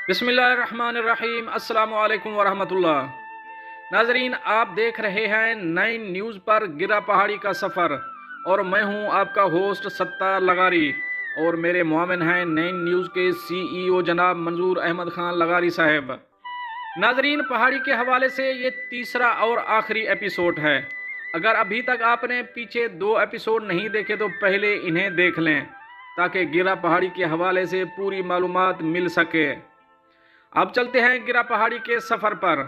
بسم اللہ الرحمن الرحیم۔ السلام علیکم ورحمۃ اللہ۔ ناظرین، آپ دیکھ رہے ہیں 9 نیوز پر گرا پہاڑی کا سفر، اور میں ہوں آپ کا ہوسٹ ستار لغاری، اور میرے معاون ہیں 9 نیوز کے CEO جناب منظور احمد خان لغاری صاحب۔ ناظرین، پہاڑی کے حوالے سے یہ تیسرا اور آخری ایپیسوڈ ہے۔ اگر ابھی تک آپ نے پیچھے 2 ایپیسوڈ نہیں دیکھے تو پہلے انہیں دیکھ لیں تاکہ گرا پہاڑی کے حوالے سے پوری معلومات مل سکے۔ اب چلتے ہیں گرا پہاڑی کے سفر پر،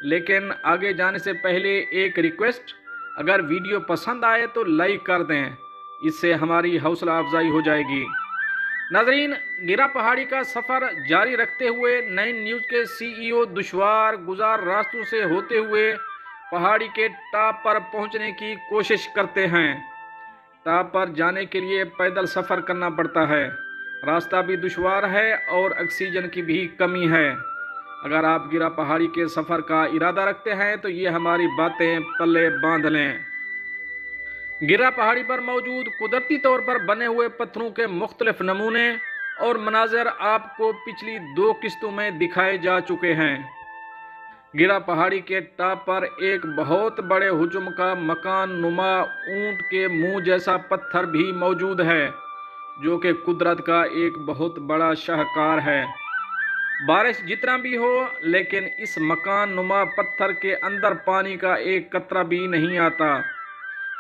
لیکن آگے جانے سے پہلے ایک ریکویسٹ، اگر ویڈیو پسند آئے تو لائک کر دیں، اس سے ہماری حوصلہ افزائی ہو جائے گی۔ ناظرین، گرا پہاڑی کا سفر جاری رکھتے ہوئے 9 نیوز کے CEO دشوار گزار راستوں سے ہوتے ہوئے پہاڑی کے ٹاپ پر پہنچنے کی کوشش کرتے ہیں۔ ٹاپ پر جانے کے لیے پیدل سفر کرنا پڑتا ہے، راستہ بھی دشوار ہے اور آکسیجن کی بھی کمی ہے۔ اگر آپ گرا پہاڑی کے سفر کا ارادہ رکھتے ہیں تو یہ ہماری باتیں پلے باندھ لیں۔ گرا پہاڑی پر موجود قدرتی طور پر بنے ہوئے پتھروں کے مختلف نمونے اور مناظر آپ کو پچھلی 2 قسطوں میں دکھائے جا چکے ہیں۔ گرا پہاڑی کے ٹاپ پر ایک بہت بڑے حجم کا مکان نما اونٹ کے منہ جیسا پتھر بھی موجود ہے، جو کہ قدرت کا ایک بہت بڑا شاہکار ہے۔ بارش جتنا بھی ہو، لیکن اس مکان نما پتھر کے اندر پانی کا ایک قطرہ بھی نہیں آتا۔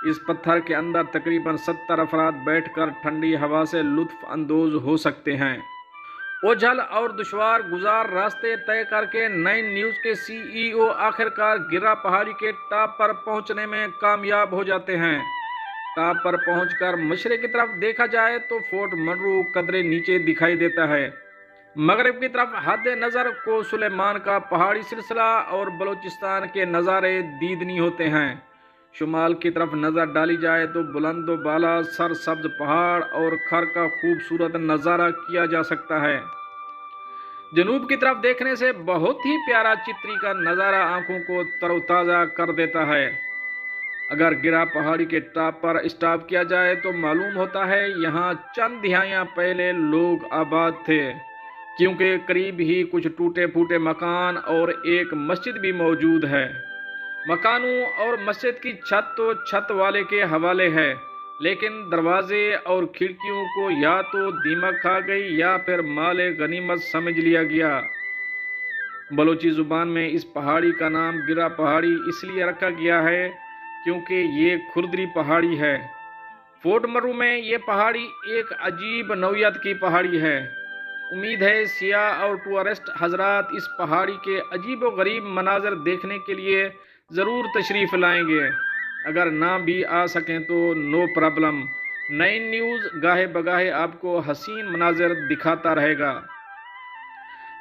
اس پتھر کے اندر تقریباً 70 افراد بیٹھ کر ٹھنڈی ہوا سے لطف اندوز ہو سکتے ہیں۔ اوجھل اور دشوار گزار راستے طے کر کے 9 نیوز کے CEO آخرکار گرا پہاڑی کے ٹاپ پر پہنچنے میں کامیاب ہو جاتے ہیں۔ ٹاپ پر پہنچ کر مشرق کی طرف دیکھا جائے تو فورٹ منرو قدرے نیچے دکھائی دیتا ہے۔ مغرب کی طرف حد نظر کو سلیمان کا پہاڑی سلسلہ اور بلوچستان کے نظارے دیدنی ہوتے ہیں۔ شمال کی طرف نظر ڈالی جائے تو بلند و بالا سرسبز پہاڑ اور کھر کا خوبصورت نظارہ کیا جا سکتا ہے۔ جنوب کی طرف دیکھنے سے بہت ہی پیارا چتری کا نظارہ آنکھوں کو تر و تازہ کر دیتا ہے۔ اگر گرا پہاڑی کے ٹاپ پر اسٹاپ کیا جائے تو معلوم ہوتا ہے یہاں چند دہائیاں پہلے لوگ آباد تھے، کیونکہ قریب ہی کچھ ٹوٹے پھوٹے مکان اور ایک مسجد بھی موجود ہے۔ مکانوں اور مسجد کی چھت تو چھت والے کے حوالے ہے، لیکن دروازے اور کھڑکیوں کو یا تو دیمک کھا گئی یا پھر مال غنیمت سمجھ لیا گیا۔ بلوچی زبان میں اس پہاڑی کا نام گرا پہاڑی اس لیے رکھا گیا ہے کیونکہ یہ کھردری پہاڑی ہے۔ فورٹ منرو میں یہ پہاڑی ایک عجیب نوعیت کی پہاڑی ہے۔ امید ہے سیاح اور ٹورسٹ حضرات اس پہاڑی کے عجیب و غریب مناظر دیکھنے کے لیے ضرور تشریف لائیں گے۔ اگر نہ بھی آ سکیں تو نو پرابلم، 9 نیوز گاہے بگاہے آپ کو حسین مناظر دکھاتا رہے گا۔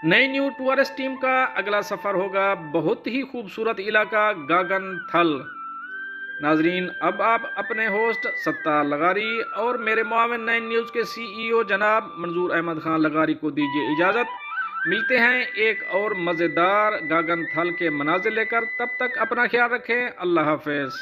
9 نیوز ٹورسٹ ٹیم کا اگلا سفر ہوگا بہت ہی خوبصورت علاقہ گاگن تھل۔ ناظرین، اب آپ اپنے ہوسٹ ستار لغاری اور میرے معاون 9 نیوز کے CEO جناب منظور احمد خان لغاری کو دیجیے اجازت۔ ملتے ہیں ایک اور مزیدار گاگن تھل کے مناظر لے کر، تب تک اپنا خیال رکھیں۔ اللہ حافظ۔